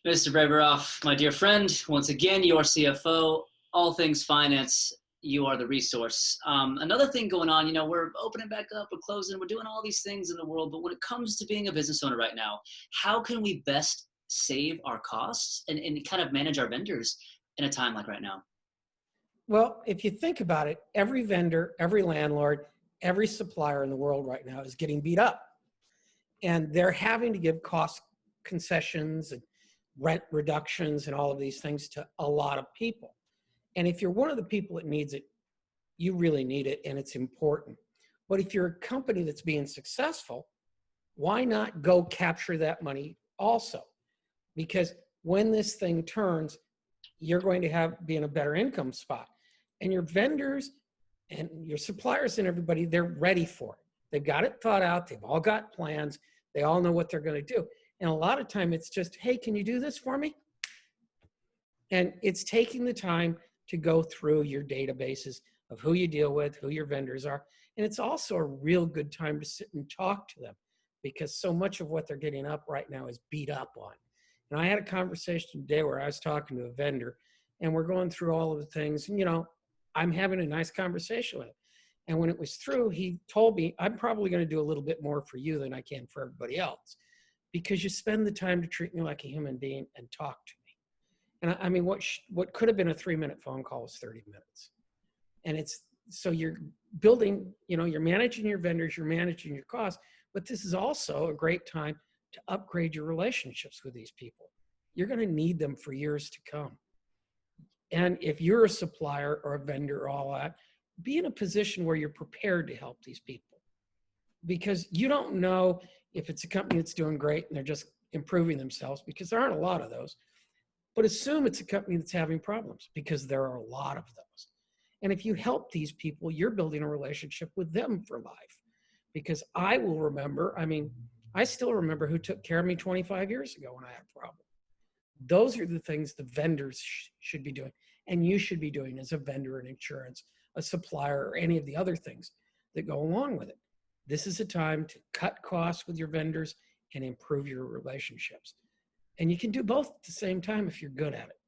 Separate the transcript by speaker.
Speaker 1: Mr. Breberoff, my dear friend, once again, your CFO, all things finance, you are the resource. Another thing going on, we're opening back up, we're closing, we're doing all these things in the world, but when it comes to being a business owner right now, how can we best save our costs and kind of manage our vendors in a time like right now?
Speaker 2: Well, if you think about it, every vendor, every landlord, every supplier in the world right now is getting beat up. And they're having to give cost concessions and rent reductions and all of these things to a lot of people. And if you're one of the people that needs it, you really need it and it's important. But if you're a company that's being successful, why not go capture that money also? Because when this thing turns, you're going to be in a better income spot. And your vendors and your suppliers and everybody, they're ready for it. They've got it thought out. They've all got plans. They all know what they're going to do. And a lot of time it's just, hey, can you do this for me? And it's taking the time to go through your databases of who you deal with, who your vendors are. And it's also a real good time to sit and talk to them because so much of what they're getting up right now is beat up on. And I had a conversation today where I was talking to a vendor and we're going through all of the things. And, I'm having a nice conversation with him. And when it was through, he told me, I'm probably going to do a little bit more for you than I can for everybody else because you spend the time to treat me like a human being and talk to me. And I mean, what could have been a 3-minute phone call was 30 minutes. And so you're building, you're managing your vendors, you're managing your costs, but this is also a great time to upgrade your relationships with these people. You're going to need them for years to come. And if you're a supplier or a vendor or all that, be in a position where you're prepared to help these people because you don't know if it's a company that's doing great and they're just improving themselves because there aren't a lot of those, but assume it's a company that's having problems because there are a lot of those. And if you help these people, you're building a relationship with them for life because I will remember, I still remember who took care of me 25 years ago when I had a problem. Those are the things the vendors should be doing. And you should be doing as a vendor in insurance, a supplier, or any of the other things that go along with it. This is a time to cut costs with your vendors and improve your relationships. And you can do both at the same time if you're good at it.